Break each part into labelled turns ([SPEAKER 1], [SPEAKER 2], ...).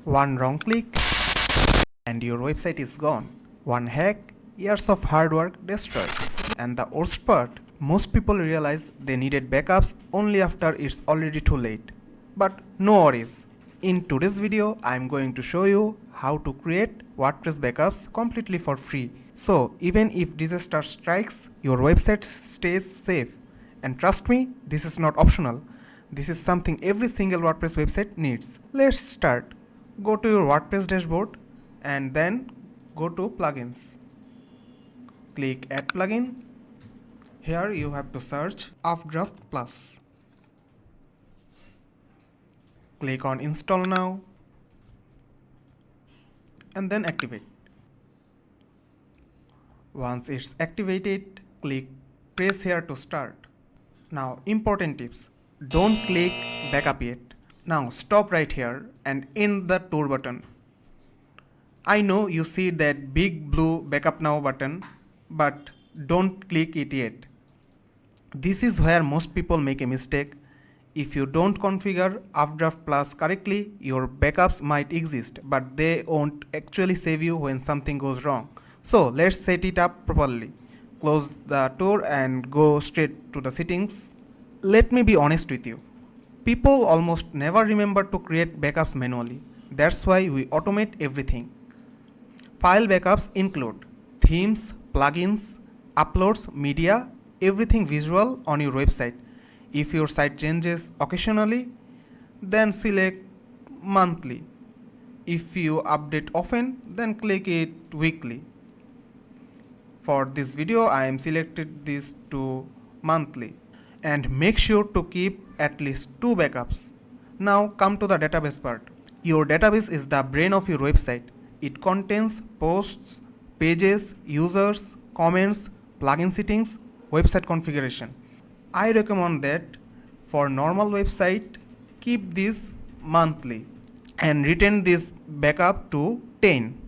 [SPEAKER 1] One wrong click and your website is gone. One hack, years of hard work destroyed. And the worst part, most people realize they needed backups only after it's already too late. But no worries. In today's video, I'm going to show you how to create WordPress backups completely for free. So even if disaster strikes, your website stays safe. And trust me, this is not optional. This is something every single WordPress website needs. Let's start. Go to your WordPress dashboard and then go to plugins. Click add plugin. Here you have to search UpdraftPlus. Click on install now and then activate. Once it's activated, click press here to start. Now important tips, don't click backup yet. Now stop right here and end the tour button. I know you see that big blue backup now button, but don't click it yet. This is where most people make a mistake. If you don't configure UpdraftPlus correctly, your backups might exist, but they won't actually save you when something goes wrong. So let's set it up properly. Close the tour and go straight to the settings. Let me be honest with you. People almost never remember to create backups manually. That's why we automate everything. File backups include themes, plugins, uploads, media, everything visual on your website. If your site changes occasionally, then select monthly. If you update often, then click it weekly. For this video, I am selected this to monthly. And make sure to keep at least 2 backups. Now come to the database part. Your database is the brain of your website. It contains posts, pages, users, comments, plugin settings, website configuration. I recommend that for normal website, keep this monthly and retain this backup to 10.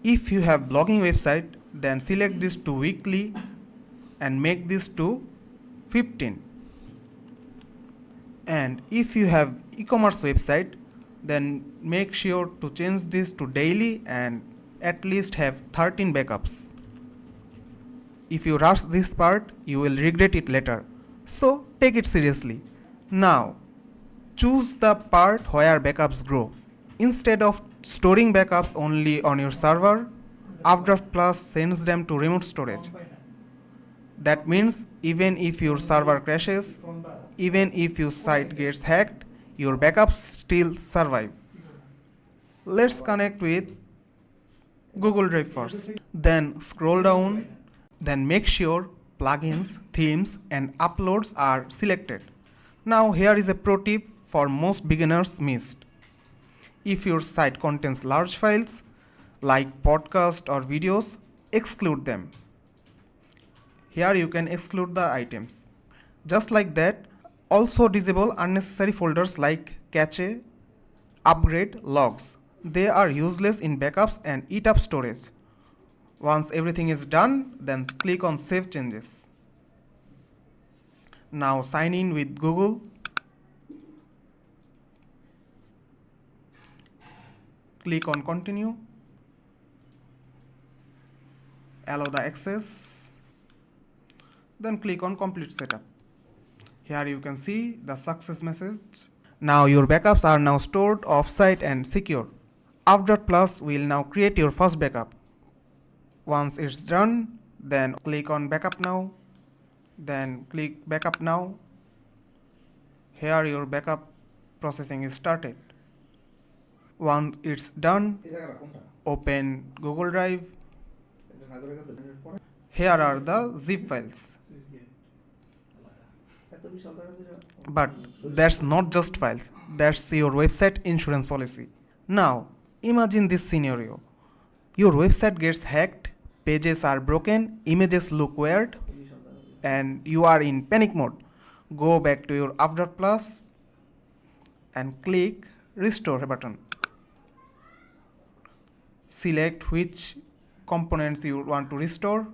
[SPEAKER 1] If you have blogging website, then select this to weekly and make this to 15. And if you have e-commerce website, then make sure to change this to daily and at least have 13 backups. If you rush this part, you will regret it later. So take it seriously. Now, choose the part where backups grow. Instead of storing backups only on your server, UpdraftPlus sends them to remote storage. That means even if your server crashes, even if your site gets hacked, your backups still survive. Let's connect with Google Drive first. Then scroll down. Then make sure plugins, themes and uploads are selected. Now here is a pro tip for most beginners missed. If your site contains large files like podcasts or videos, exclude them. Here you can exclude the items. Just like that, also disable unnecessary folders like cache, upgrade, logs. They are useless in backups and eat up storage. Once everything is done, then click on Save Changes. Now sign in with Google. Click on Continue. Allow the access. Then click on Complete Setup. Here you can see the success message. Now your backups are now stored off-site and secure. UpdraftPlus will now create your first backup. Once it's done, then click on Backup Now. Then click Backup Now. Here your backup processing is started. Once it's done, open Google Drive. Here are the zip files. But that's not just files, that's your website insurance policy. Now, imagine this scenario. Your website gets hacked, pages are broken, images look weird, and you are in panic mode. Go back to your UpdraftPlus and click Restore button. Select which components you want to restore.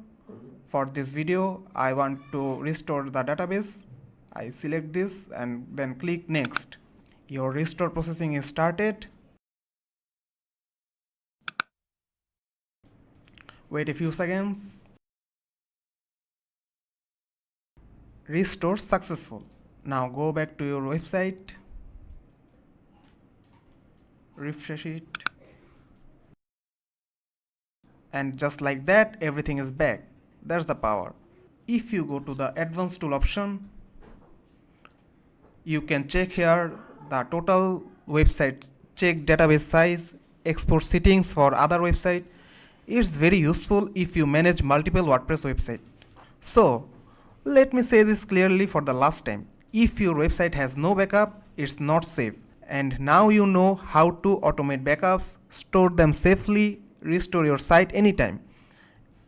[SPEAKER 1] For this video, I want to restore the database. I select this and then click Next. Your restore processing is started. Wait a few seconds. Restore successful. Now go back to your website. Refresh it. And just like that, everything is back. That's the power. If you go to the advanced tool option, you can check here the total websites, check database size, export settings for other website. It's very useful if you manage multiple WordPress websites. So let me say this clearly for the last time. If your website has no backup, it's not safe. And now you know how to automate backups, store them safely, restore your site anytime.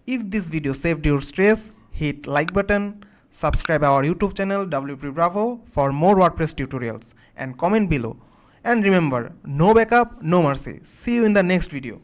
[SPEAKER 1] If this video saved your stress, hit like button, subscribe our YouTube channel WPBravo for more WordPress tutorials and comment below. And remember, no backup, no mercy. See you in the next video.